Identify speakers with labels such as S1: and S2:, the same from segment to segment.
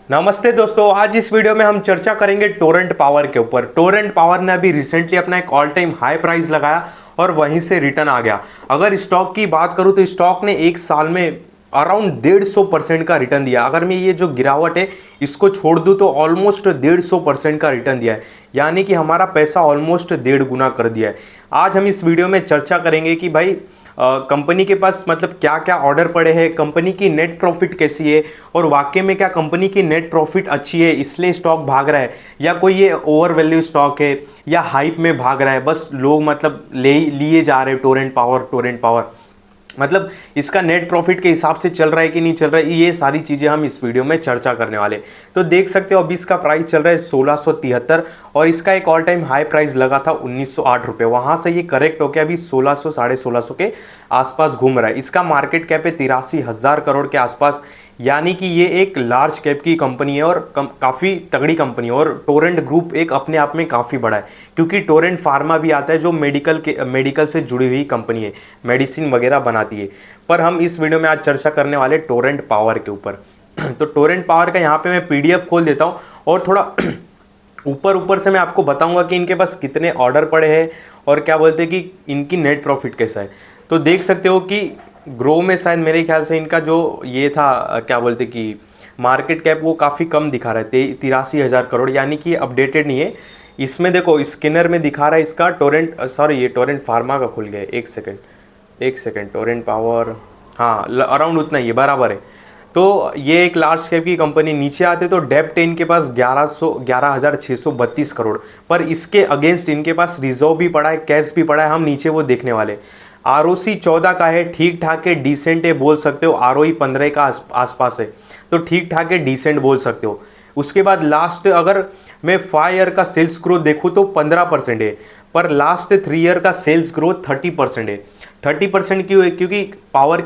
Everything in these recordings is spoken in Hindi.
S1: नमस्ते दोस्तों, आज इस वीडियो में हम चर्चा करेंगे टोरेंट पावर के ऊपर। टोरेंट पावर ने अभी रिसेंटली अपना एक ऑल टाइम हाई प्राइस लगाया और वहीं से रिटर्न आ गया। अगर स्टॉक की बात करूं तो स्टॉक ने एक साल में अराउंड 150% का रिटर्न दिया। अगर मैं ये जो गिरावट है इसको छोड़ दूं तो ऑलमोस्ट 150% का रिटर्न दिया है, यानी कि हमारा पैसा ऑलमोस्ट 1.5 गुना कर दिया है। आज हम इस वीडियो में चर्चा करेंगे कि भाई कंपनी के पास मतलब क्या क्या ऑर्डर पड़े हैं, कंपनी की नेट प्रॉफिट कैसी है और वाकई में क्या कंपनी की नेट प्रॉफिट अच्छी है इसलिए स्टॉक भाग रहा है, या कोई ये ओवर वैल्यू स्टॉक है या हाइप में भाग रहा है, बस लोग मतलब लिए जा रहे हैं टोरेंट पावर मतलब इसका नेट प्रॉफिट के हिसाब से चल रहा है कि नहीं चल रहा है। ये सारी चीज़ें हम इस वीडियो में चर्चा करने वाले। तो देख सकते हो अभी इसका प्राइस चल रहा है 1673 और इसका एक ऑल टाइम हाई प्राइस लगा था 1908 रुपये। वहाँ से ये करेक्ट होकर अभी 1600 1650 के आसपास घूम रहा है। इसका मार्केट कैप है 83,000 करोड़ के आसपास, यानी कि ये एक लार्ज कैप की कंपनी है और काफ़ी तगड़ी कंपनी है। और टोरेंट ग्रुप एक अपने आप में काफ़ी बड़ा है, क्योंकि टोरेंट फार्मा भी आता है जो मेडिकल से जुड़ी हुई कंपनी है, मेडिसिन वगैरह बनाती है। पर हम इस वीडियो में आज चर्चा करने वाले टोरेंट पावर के ऊपर। तो टोरेंट पावर का यहाँ पे मैं PDF खोल देता हूँ और थोड़ा ऊपर से मैं आपको बताऊंगा कि इनके पास कितने ऑर्डर पड़े हैं और क्या बोलते हैं कि इनकी नेट प्रॉफिट कैसा है। तो देख सकते हो कि ग्रो में शायद मेरे ख्याल से इनका जो ये था क्या बोलते कि मार्केट कैप वो काफ़ी कम दिखा रहा है 83,000 करोड़, यानी कि अपडेटेड नहीं है। इसमें देखो स्किनर में दिखा रहा है इसका ये टोरेंट फार्मा का खुल गया है। एक सेकेंड टोरेंट पावर, हाँ अराउंड उतना ही है, बराबर है। तो ये एक लार्ज कैप की कंपनी। नीचे आते तो डेप्ट है इनके पास 11,632 करोड़, पर इसके अगेंस्ट इनके पास रिजर्व भी पड़ा है, कैश भी पड़ा है, हम नीचे वो देखने वाले। ROC 14 का है, ठीक ठाक है, डिसेंट है बोल सकते हो। ROE 15 का आसपास है, तो ठीक ठाक है, डिसेंट बोल सकते हो। उसके बाद लास्ट अगर मैं 5 ईयर का सेल्स ग्रोथ देखूँ तो 15% है, पर लास्ट 3 ईयर का सेल्स ग्रोथ 30% है। 30% क्यों है? क्योंकि पावर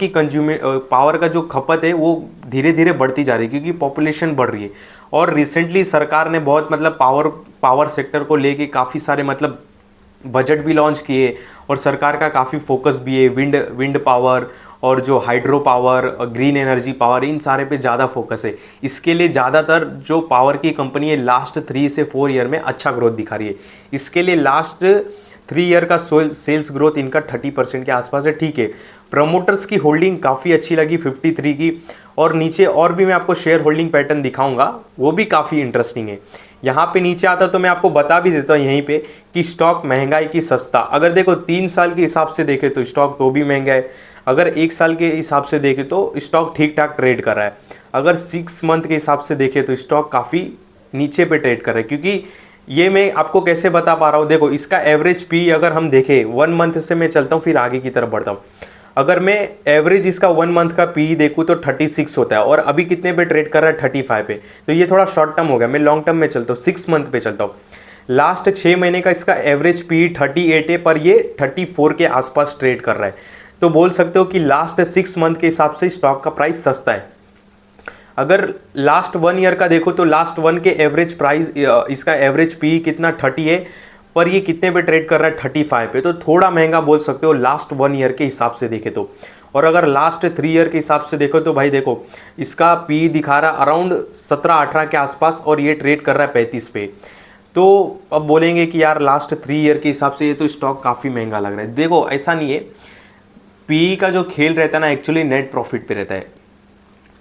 S1: का जो खपत है वो धीरे धीरे बढ़ती जा रही है, क्योंकि पॉपुलेशन बढ़ रही है। और रिसेंटली सरकार ने बहुत मतलब पावर सेक्टर को लेके काफ़ी सारे मतलब बजट भी लॉन्च किए और सरकार का काफ़ी फोकस भी है विंड पावर और जो hydro power, green energy power, इन सारे पे ज़्यादा फोकस है। इसके लिए ज़्यादातर जो पावर की कंपनी है लास्ट 3 से 4 ईयर में अच्छा ग्रोथ दिखा रही है। इसके लिए लास्ट 3 ईयर का सेल्स ग्रोथ इनका 30% के आसपास है, ठीक है। प्रमोटर्स की होल्डिंग काफ़ी अच्छी लगी 53 की, और नीचे और भी मैं आपको शेयर होल्डिंग पैटर्न दिखाऊंगा, वो भी काफ़ी इंटरेस्टिंग है। यहाँ पे नीचे आता तो मैं आपको बता भी देता हूँ यहीं पे कि स्टॉक महंगाई की सस्ता। अगर देखो 3 साल के हिसाब से देखें तो स्टॉक तो भी महंगा है, अगर 1 साल के हिसाब से देखें तो स्टॉक ठीक ठाक ट्रेड कर रहा है, अगर 6 मंथ के हिसाब से देखें तो स्टॉक काफ़ी नीचे पे ट्रेड कर रहा है। क्योंकि ये मैं आपको कैसे बता पा रहा हूँ, देखो इसका एवरेज पी अगर हम देखें 1 मंथ से, मैं चलता हूँ फिर आगे की तरफ बढ़ता हूँ। अगर मैं एवरेज इसका 1 मंथ का पी देखूँ तो 36 होता है, और अभी कितने पे ट्रेड कर रहा है 35 पे। तो ये थोड़ा शॉर्ट टर्म हो गया, मैं लॉन्ग टर्म में चलता हूँ, 6 मंथ पे चलता हूँ। लास्ट 6 महीने का इसका एवरेज पी 38 है, पर ये 34 के आसपास ट्रेड कर रहा है। तो बोल सकते हो कि लास्ट 6 मंथ के हिसाब से स्टॉक का प्राइस सस्ता है। अगर लास्ट 1 ईयर का देखो तो लास्ट 1 के एवरेज प्राइस, इसका एवरेज पी कितना 30 है, पर ये कितने पे ट्रेड कर रहा है 35 पे। तो थोड़ा महंगा बोल सकते हो लास्ट 1 ईयर के हिसाब से देखे तो। और अगर लास्ट 3 ईयर के हिसाब से देखो तो भाई देखो इसका पी दिखा रहा है अराउंड 17-18 के आसपास, और ये ट्रेड कर रहा है 35 पे। तो अब बोलेंगे कि यार लास्ट 3 ईयर के हिसाब से ये तो स्टॉक काफ़ी महंगा लग रहा है। देखो ऐसा नहीं है, पी का जो खेल रहता है ना एक्चुअली नेट प्रॉफिट पे रहता है।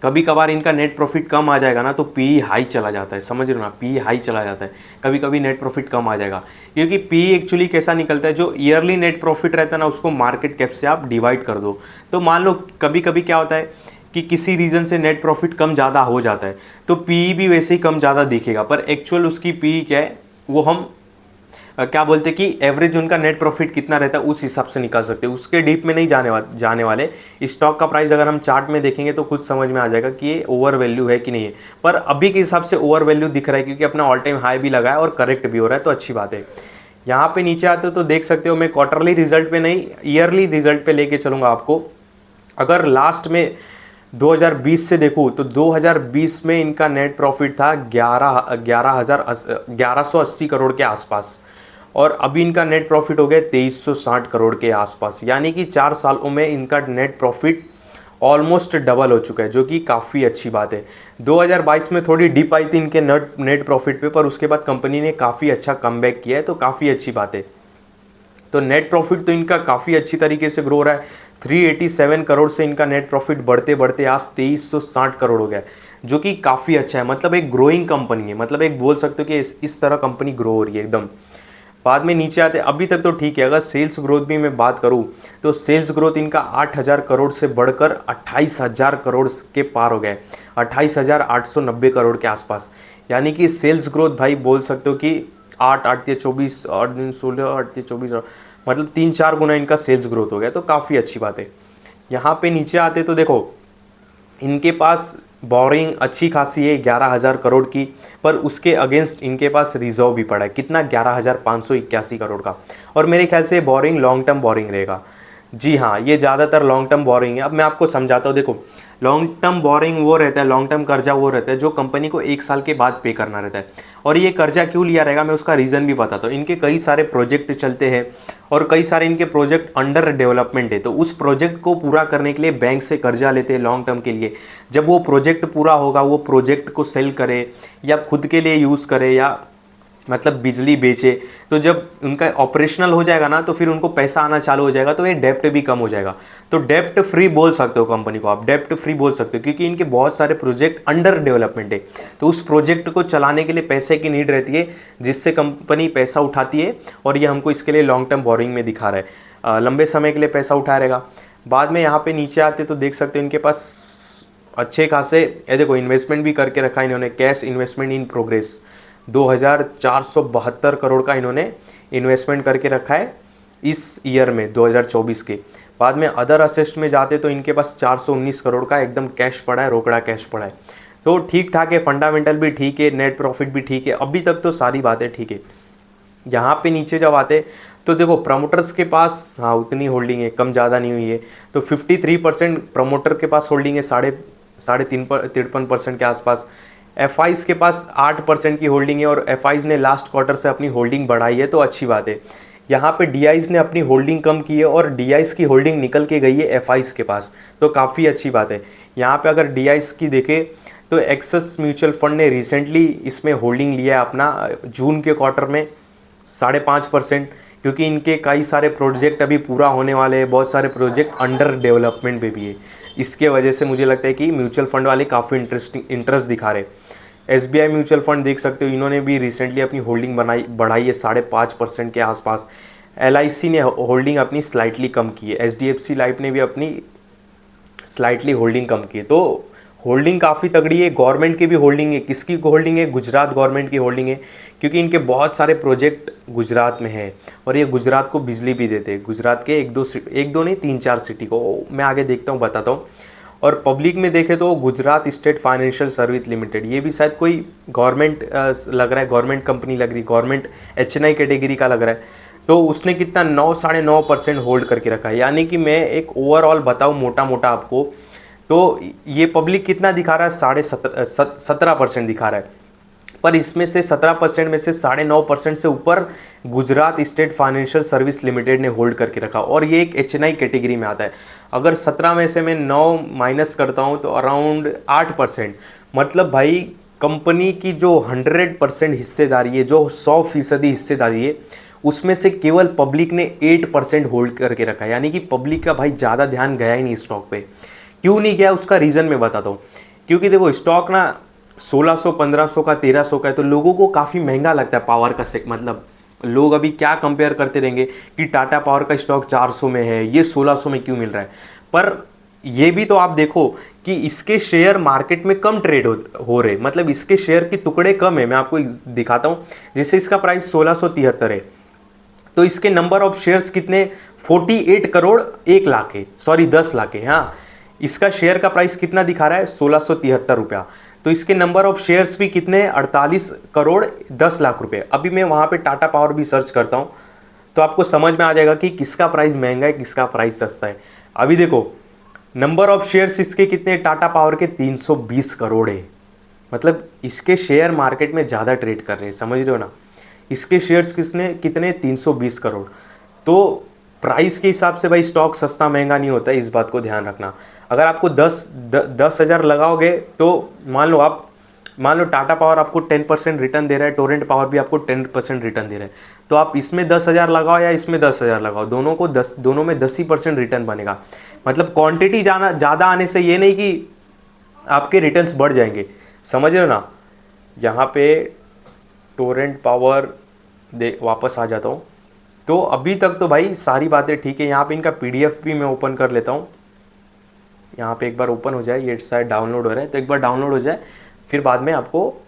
S1: कभी कभार इनका नेट प्रॉफिट कम आ जाएगा ना तो पी हाई चला जाता है, समझ रहे हो ना, पी हाई चला जाता है। कभी कभी नेट प्रॉफिट कम आ जाएगा, क्योंकि पी एक्चुअली कैसा निकलता है, जो ईयरली नेट प्रॉफिट रहता है ना उसको मार्केट कैप से आप डिवाइड कर दो। तो मान लो कभी कभी क्या होता है कि किसी रीज़न से नेट प्रॉफिट कम ज़्यादा हो जाता है, तो पी भी वैसे ही कम ज़्यादा दिखेगा, पर एक्चुअल उसकी पी क्या है वो हम क्या बोलते कि एवरेज उनका नेट प्रॉफिट कितना रहता है उस हिसाब से निकाल सकते हैं। उसके डीप में नहीं जाने वाले। स्टॉक का प्राइस अगर हम चार्ट में देखेंगे तो खुद समझ में आ जाएगा कि ये ओवर वैल्यू है कि नहीं है, पर अभी के हिसाब से ओवर वैल्यू दिख रहा है, क्योंकि अपना ऑल टाइम हाई भी लगा है और करेक्ट भी हो रहा है, तो अच्छी बात है। यहाँ पे नीचे आते हो तो देख सकते हो, मैं क्वार्टरली रिजल्ट पे नहीं ईयरली रिजल्ट पे लेके चलूँगा आपको। अगर लास्ट में 2020 से देखूँ तो 2020 में इनका नेट प्रॉफिट था 1180 करोड़ के आसपास, और अभी इनका नेट प्रॉफिट हो गया 2360 करोड़ के आसपास, यानी कि 4 सालों में इनका नेट प्रॉफिट ऑलमोस्ट डबल हो चुका है, जो कि काफ़ी अच्छी बात है। 2022 में थोड़ी डिप आई थी इनके नेट प्रॉफिट पे, पर उसके बाद कंपनी ने काफ़ी अच्छा कमबैक किया है, तो काफ़ी अच्छी बात है। तो नेट प्रॉफिट तो इनका काफ़ी अच्छी तरीके से ग्रो रहा है। 387 करोड़ से इनका नेट प्रॉफिट बढ़ते बढ़ते आज 2360 करोड़ हो गया है, जो कि काफ़ी अच्छा है। मतलब एक ग्रोइंग कंपनी है, मतलब एक बोल सकते हो कि इस तरह कंपनी ग्रो हो रही है एकदम। बाद में नीचे आते, अभी तक तो ठीक है। अगर सेल्स ग्रोथ भी मैं बात करूं तो सेल्स ग्रोथ इनका 8000 करोड़ से बढ़कर 28000 करोड़ के पार हो गए, 28890 करोड़ के आसपास। यानी कि सेल्स ग्रोथ भाई बोल सकते हो कि 8 8 या 24 8 दिन 16 8 या 24, मतलब 3 4 गुना इनका सेल्स ग्रोथ हो गया, तो काफ़ी अच्छी बात है। यहाँ पे नीचे आते तो देखो इनके पास बोरिंग अच्छी खासी है 11,000 करोड़ की, पर उसके अगेंस्ट इनके पास रिजर्व भी पड़ा है कितना, 11,581 करोड़ का। और मेरे ख्याल से बोरिंग लॉन्ग टर्म बोरिंग रहेगा। जी हाँ, ये ज़्यादातर लॉन्ग टर्म बोरिंग है। अब मैं आपको समझाता हूँ। देखो लॉन्ग टर्म बोरिंग वो रहता है, लॉन्ग टर्म कर्जा वो रहता है जो कंपनी को 1 साल के बाद पे करना रहता है। और ये कर्जा क्यों लिया रहेगा, मैं उसका रीज़न भी बताता हूँ। इनके कई सारे प्रोजेक्ट चलते हैं और कई सारे इनके प्रोजेक्ट अंडर डेवलपमेंट है, तो उस प्रोजेक्ट को पूरा करने के लिए बैंक से कर्जा लेते हैं लॉन्ग टर्म के लिए। जब वो प्रोजेक्ट पूरा होगा, वो प्रोजेक्ट को सेल करे या खुद के लिए यूज़ करे या मतलब बिजली बेचे, तो जब उनका ऑपरेशनल हो जाएगा ना, तो फिर उनको पैसा आना चालू हो जाएगा, तो ये डेप्ट भी कम हो जाएगा। तो डेप्ट फ्री बोल सकते हो कंपनी को, आप डेप्ट फ्री बोल सकते हो, क्योंकि इनके बहुत सारे प्रोजेक्ट अंडर डेवलपमेंट है। तो उस प्रोजेक्ट को चलाने के लिए पैसे की नीड रहती है, जिससे कंपनी पैसा उठाती है, और ये हमको इसके लिए लॉन्ग टर्म बोरिंग में दिखा रहा है। लंबे समय के लिए पैसा उठा रहेगा। बाद में यहाँ पे नीचे आते तो देख सकते हो इनके पास अच्छे खासे, ये देखो इन्वेस्टमेंट भी करके रखा है इन्होंने। Cash investment in progress 2472 crore का इन्होंने इन्वेस्टमेंट करके रखा है इस ईयर में 2024 के। बाद में अदर असेस्ट में जाते तो इनके पास 419 करोड़ का एकदम कैश पड़ा है, रोकड़ा कैश पड़ा है। तो ठीक ठाक है, फंडामेंटल भी ठीक है, नेट प्रॉफिट भी ठीक है, अभी तक तो सारी बातें ठीक है। यहाँ पे नीचे जब आते तो देखो प्रमोटर्स के पास हाँ उतनी होल्डिंग है, कम ज़्यादा नहीं हुई है। तो 53% प्रमोटर के पास होल्डिंग है, 53% के आसपास। एफआईज के पास 8% की होल्डिंग है, और एफआईज ने लास्ट क्वार्टर से अपनी होल्डिंग बढ़ाई है, तो अच्छी बात है। यहाँ पे डीआईज ने अपनी होल्डिंग कम की है, और डीआईज की होल्डिंग निकल के गई है एफआईज के पास, तो काफ़ी अच्छी बात है। यहाँ पे अगर डीआईज की देखें तो एक्सिस म्यूचुअल फंड ने रिसेंटली इसमें होल्डिंग लिया है अपना, जून के क्वार्टर में 5.5%, क्योंकि इनके कई सारे प्रोजेक्ट अभी पूरा होने वाले हैं, बहुत सारे प्रोजेक्ट अंडर डेवलपमेंट पे भी है। इसके वजह से मुझे लगता है कि म्यूचुअल फंड वाले काफ़ी इंटरेस्ट दिखा रहे। एसबीआई म्यूचुअल फंड देख सकते हो, इन्होंने भी रिसेंटली अपनी होल्डिंग बढ़ाई है 5.5% के आसपास। एलआईसी ने होल्डिंग अपनी स्लाइटली कम की है, एचडीएफसी लाइफ ने भी अपनी स्लाइटली होल्डिंग कम की है। तो होल्डिंग काफ़ी तगड़ी है। गवर्नमेंट की भी होल्डिंग है, किसकी होल्डिंग है, गुजरात गवर्नमेंट की होल्डिंग है, क्योंकि इनके बहुत सारे प्रोजेक्ट गुजरात में है, और ये गुजरात को बिजली भी देते हैं। गुजरात के एक दो नहीं 3 4 सिटी को, मैं आगे देखता हूँ बताता हूँ। और पब्लिक में देखें तो Gujarat state financial service limited, ये भी शायद कोई गवर्नमेंट लग रहा है, गवर्नमेंट कंपनी लग रही, गवर्नमेंट एचएनआई कैटेगरी का लग रहा है। तो उसने कितना 9 9.5% होल्ड करके रखा है। यानी कि मैं एक ओवरऑल बताऊँ मोटा मोटा आपको, तो ये पब्लिक कितना दिखा रहा है, 17% दिखा रहा है, पर इसमें से 17% में से 9.5% से ऊपर Gujarat state financial service limited ने होल्ड करके रखा, और ये एक एचएनआई कैटेगरी में आता है। अगर 17 में से मैं 9 माइनस करता हूँ तो अराउंड 8%, मतलब भाई कंपनी की जो 100% हिस्सेदारी है, जो 100% हिस्सेदारी है, उसमें से केवल पब्लिक ने 8% होल्ड करके रखा। यानी कि पब्लिक का भाई ज़्यादा ध्यान गया ही नहीं स्टॉक पे। क्यों नहीं गया उसका रीज़न मैं बताता हूँ। क्योंकि देखो स्टॉक ना 1600 1500 का 1300 का है, तो लोगों को काफ़ी महंगा लगता है पावर का मतलब लोग अभी क्या कंपेयर करते रहेंगे कि टाटा पावर का स्टॉक 400 में है, ये 1600 में क्यों मिल रहा है। पर ये भी तो आप देखो कि इसके शेयर मार्केट में कम ट्रेड हो रहे, मतलब इसके शेयर के टुकड़े कम है। मैं आपको दिखाता हूँ, जैसे इसका प्राइस 1673 है, तो इसके नंबर ऑफ शेयर्स कितने, 48 करोड़ 1 लाख है, सॉरी 10 लाख है। हाँ, इसका शेयर का प्राइस कितना दिखा रहा है, 1673 रुपया। तो इसके नंबर ऑफ शेयर्स भी कितने, 48 करोड़ 10 लाख रुपए। अभी मैं वहाँ पे टाटा पावर भी सर्च करता हूँ, तो आपको समझ में आ जाएगा कि किसका प्राइस महंगा है, किसका प्राइस सस्ता है। अभी देखो नंबर ऑफ शेयर्स इसके कितने, टाटा पावर के 320 करोड़ है, मतलब इसके शेयर मार्केट में ज़्यादा ट्रेड कर रहे हैं, समझ रहे हो ना। इसके शेयर्स कितने 320 करोड़। तो प्राइस के हिसाब से भाई स्टॉक सस्ता महंगा नहीं होता है, इस बात को ध्यान रखना। अगर आपको 10,000 लगाओगे तो मान लो टाटा पावर आपको 10% रिटर्न दे रहा है, टोरेंट पावर भी आपको 10% रिटर्न दे रहा है, तो आप इसमें 10,000 लगाओ या इसमें 10,000 लगाओ, दोनों में 10% रिटर्न बनेगा। मतलब क्वांटिटी ज़्यादा आने से ये नहीं कि आपके रिटर्न्स बढ़ जाएंगे, समझ रहे हो ना। यहाँ पे टोरेंट पावर वापस आ जाता हूँ। तो अभी तक तो भाई सारी बातें ठीक है। यहाँ पे इनका PDF भी मैं ओपन कर लेता हूँ। यहाँ पे एक बार ओपन हो जाए, ये शायद डाउनलोड हो रहा है, तो एक बार डाउनलोड हो जाए फिर बाद में आपको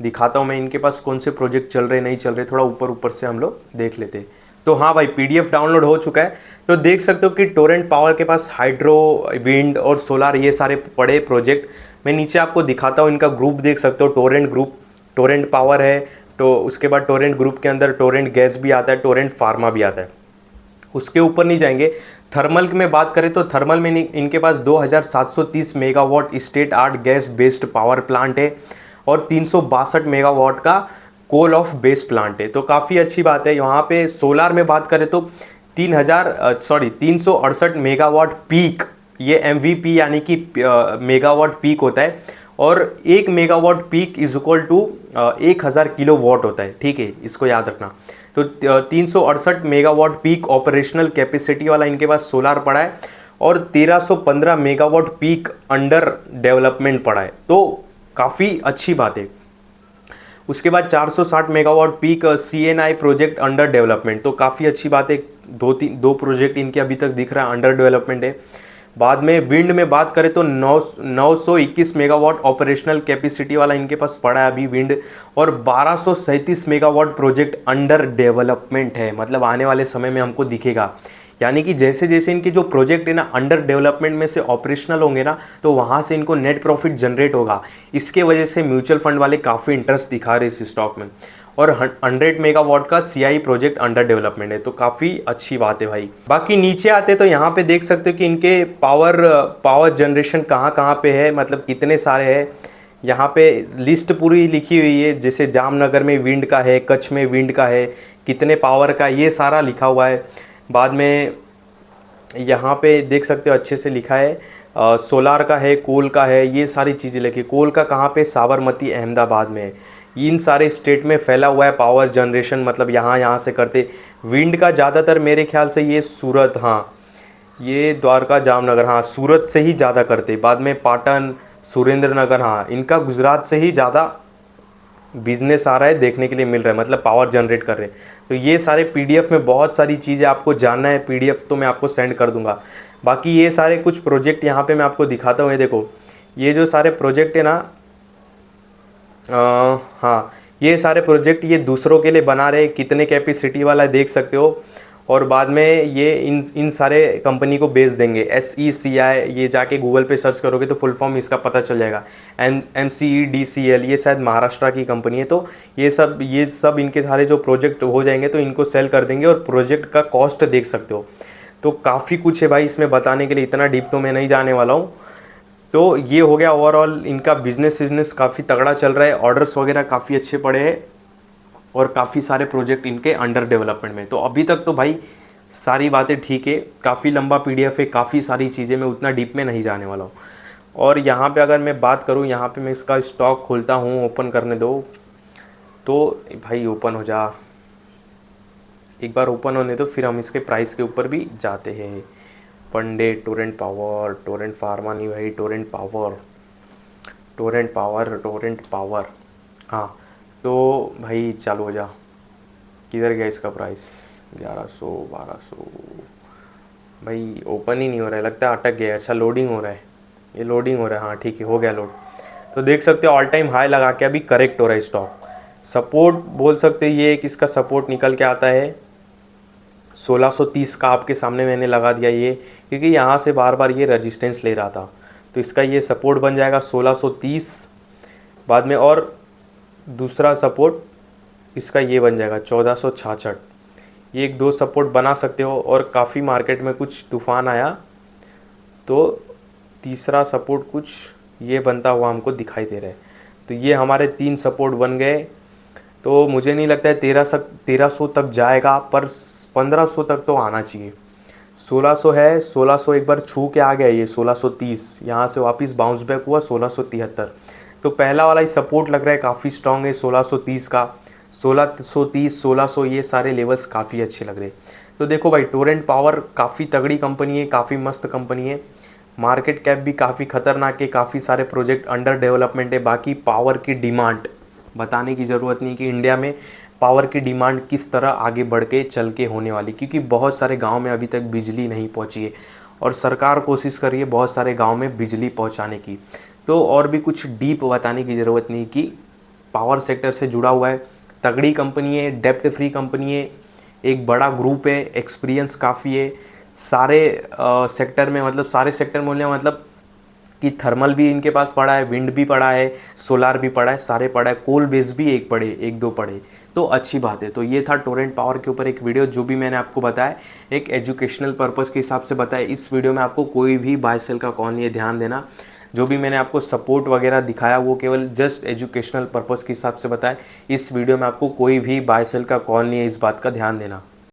S1: दिखाता हूँ मैं इनके पास कौन से प्रोजेक्ट चल रहे नहीं चल रहे, थोड़ा ऊपर ऊपर से हम लोग देख लेते हैं। तो हाँ भाई PDF डाउनलोड हो चुका है। तो देख सकते हो कि टोरेंट पावर के पास हाइड्रो, विंड और सोलार ये सारे पड़े प्रोजेक्ट। मैं नीचे आपको दिखाता हूँ, इनका ग्रुप देख सकते हो, टोरेंट ग्रुप, टोरेंट पावर है, तो उसके बाद टोरेंट ग्रुप के अंदर टोरेंट गैस भी आता है, टोरेंट फार्मा भी आता है। उसके ऊपर नहीं जाएंगे। थर्मल में बात करें तो थर्मल में इनके पास 2730 megawatt state art gas based power plant है और 362 मेगावाट का कोल ऑफ बेस प्लांट है, तो काफ़ी अच्छी बात है। यहाँ पे सोलार में बात करें तो 368 मेगावाट पीक, ये MVP यानी कि मेगावाट पीक होता है, और 1 megawatt peak is equal to 1000 kilowatt होता है, ठीक है, इसको याद रखना। तो 368 मेगावाट पीक ऑपरेशनल कैपेसिटी वाला इनके पास सोलार पड़ा है और 1315 मेगावाट पीक अंडर डेवलपमेंट पड़ा है, तो काफ़ी अच्छी बात है। उसके बाद 460 megawatt peak CNI project under development, तो काफ़ी अच्छी बात है। दो प्रोजेक्ट इनके अभी तक दिख रहा है अंडर डेवलपमेंट है। बाद में विंड में बात करें तो 921 मेगावाट ऑपरेशनल कैपेसिटी वाला इनके पास पड़ा है अभी विंड, और 1237 मेगावाट प्रोजेक्ट अंडर डेवलपमेंट है, मतलब आने वाले समय में हमको दिखेगा। यानी कि जैसे जैसे इनके जो प्रोजेक्ट है ना अंडर डेवलपमेंट में से ऑपरेशनल होंगे ना, तो वहाँ से इनको नेट प्रॉफिट जनरेट होगा। इसके वजह से म्यूचुअल फंड वाले काफ़ी इंटरेस्ट दिखा रहे इस स्टॉक में। और 100 मेगावाट का CI प्रोजेक्ट अंडर डेवलपमेंट है, तो काफ़ी अच्छी बात है भाई। बाकी नीचे आते तो यहाँ पे देख सकते हो कि इनके पावर जनरेशन कहाँ कहाँ पे है, मतलब कितने सारे हैं। यहाँ पे लिस्ट पूरी लिखी हुई है, जैसे जामनगर में विंड का है, कच्छ में विंड का है, कितने पावर का, ये सारा लिखा हुआ है। बाद में यहाँ पे देख सकते हो अच्छे से लिखा है, सोलार का है, कोल का है, ये सारी चीज़ें लिखी। कोल का कहाँ पे, साबरमती अहमदाबाद में है। इन सारे स्टेट में फैला हुआ है पावर जनरेशन, मतलब यहाँ से करते। विंड का ज़्यादातर मेरे ख्याल से ये सूरत, हाँ ये द्वारका जामनगर, हाँ सूरत से ही ज़्यादा करते। बाद में पाटन, सुरेंद्र नगर, हाँ इनका गुजरात से ही ज़्यादा बिजनेस आ रहा है, देखने के लिए मिल रहा है, मतलब पावर जनरेट कर रहे हैं। तो ये सारे PDF में बहुत सारी चीज़ें आपको जानना है, PDF तो मैं आपको सेंड कर दूंगा। बाकी ये सारे कुछ प्रोजेक्ट यहाँ पे मैं आपको दिखाता हूँ। ये देखो, ये जो सारे प्रोजेक्ट है ना, हाँ ये सारे प्रोजेक्ट ये दूसरों के लिए बना रहे, कितने कैपेसिटी वाला है देख सकते हो। और बाद में ये इन सारे कंपनी को बेच देंगे। SECI, ये जाके गूगल पे सर्च करोगे तो फुल फॉर्म इसका पता चल जाएगा। MCEDCL, ये शायद महाराष्ट्र की कंपनी है। तो ये सब इनके सारे जो प्रोजेक्ट हो जाएंगे तो इनको सेल कर देंगे, और प्रोजेक्ट का कॉस्ट देख सकते हो। तो काफ़ी कुछ है भाई इसमें बताने के लिए, इतना डीप तो मैं नहीं जाने वाला हूँ। तो ये हो गया ओवरऑल, इनका बिजनेस काफ़ी तगड़ा चल रहा है, ऑर्डर्स वगैरह काफ़ी अच्छे पड़े हैं, और काफ़ी सारे प्रोजेक्ट इनके अंडर डेवलपमेंट में। तो अभी तक तो भाई सारी बातें ठीक है। काफ़ी लंबा PDF है, काफ़ी सारी चीज़ें, मैं उतना डीप में नहीं जाने वाला हूँ। और यहाँ पे अगर मैं बात करूँ, यहाँ पे मैं इसका स्टॉक खोलता हूँ, ओपन करने दो। तो भाई ओपन हो जा, एक बार ओपन होने दो, फिर हम इसके प्राइस के ऊपर भी जाते हैं। पंडे, टोरेंट पावर, टोरेंट फार्मा नहीं भाई, टोरेंट पावर, हाँ। तो भाई चालू हो जा, किधर गया इसका प्राइस, 1100, 1200, भाई ओपन ही नहीं हो रहा है, लगता है अटक गया। अच्छा लोडिंग हो रहा है, ये लोडिंग हो रहा है, हाँ ठीक है हो गया लोड। तो देख सकते हो ऑल टाइम हाई लगा के अभी करेक्ट हो रहा है स्टॉक। सपोर्ट बोल सकते ये कि इसका सपोर्ट निकल के आता है 1630 का, आपके सामने मैंने लगा दिया ये, क्योंकि यहाँ से बार बार ये रेजिस्टेंस ले रहा था। तो इसका ये सपोर्ट बन जाएगा 1630 बाद में, और दूसरा सपोर्ट इसका ये बन जाएगा 1466। ये 1-2 सपोर्ट बना सकते हो। और काफ़ी मार्केट में कुछ तूफान आया तो तीसरा सपोर्ट कुछ ये बनता हुआ हमको दिखाई दे रहा है। तो ये हमारे 3 सपोर्ट बन गए। तो मुझे नहीं लगता है 1300 तक जाएगा, पर 1500 तक तो आना चाहिए। 1600 है, 1600 एक बार छू के आ गया, ये 1630 यहाँ से वापस बाउंस बैक हुआ 1673। तो पहला वाला ही सपोर्ट लग रहा है काफ़ी स्ट्रॉन्ग है 1630 का। 1630 1600 ये सारे लेवल्स काफ़ी अच्छे लग रहे हैं। तो देखो भाई, टोरेंट पावर काफ़ी तगड़ी कंपनी है, काफ़ी मस्त कंपनी है। मार्केट कैप भी काफ़ी खतरनाक है, काफ़ी सारे प्रोजेक्ट अंडर डेवलपमेंट है। बाकी पावर की डिमांड बताने की ज़रूरत नहीं कि इंडिया में पावर की डिमांड किस तरह आगे बढ़ के चल के होने वाली, क्योंकि बहुत सारे गांव में अभी तक बिजली नहीं पहुंची है और सरकार कोशिश कर रही है बहुत सारे गांव में बिजली पहुंचाने की। तो और भी कुछ डीप बताने की ज़रूरत नहीं कि पावर सेक्टर से जुड़ा हुआ है, तगड़ी कंपनी है, डेप्ट फ्री कंपनी है, एक बड़ा ग्रुप है, एक्सपीरियंस काफ़ी है सारे सेक्टर में। मतलब सारे सेक्टर में बोलने का मतलब कि थर्मल भी इनके पास पड़ा है, विंड भी पड़ा है, सोलार भी पड़ा है, सारे पड़ा है, कोल बेस भी एक दो पड़े, तो अच्छी बात है। तो ये था टोरेंट पावर के ऊपर एक वीडियो, जो भी मैंने आपको बताया एक एजुकेशनल पर्पस के हिसाब से बताया। इस वीडियो में आपको कोई भी बाय सेल का कॉल नहीं है, ध्यान देना। जो भी मैंने आपको सपोर्ट वगैरह दिखाया वो केवल जस्ट एजुकेशनल पर्पस के हिसाब से बताया। इस वीडियो में आपको कोई भी बाय सेल का कॉल नहीं है, इस बात का ध्यान देना।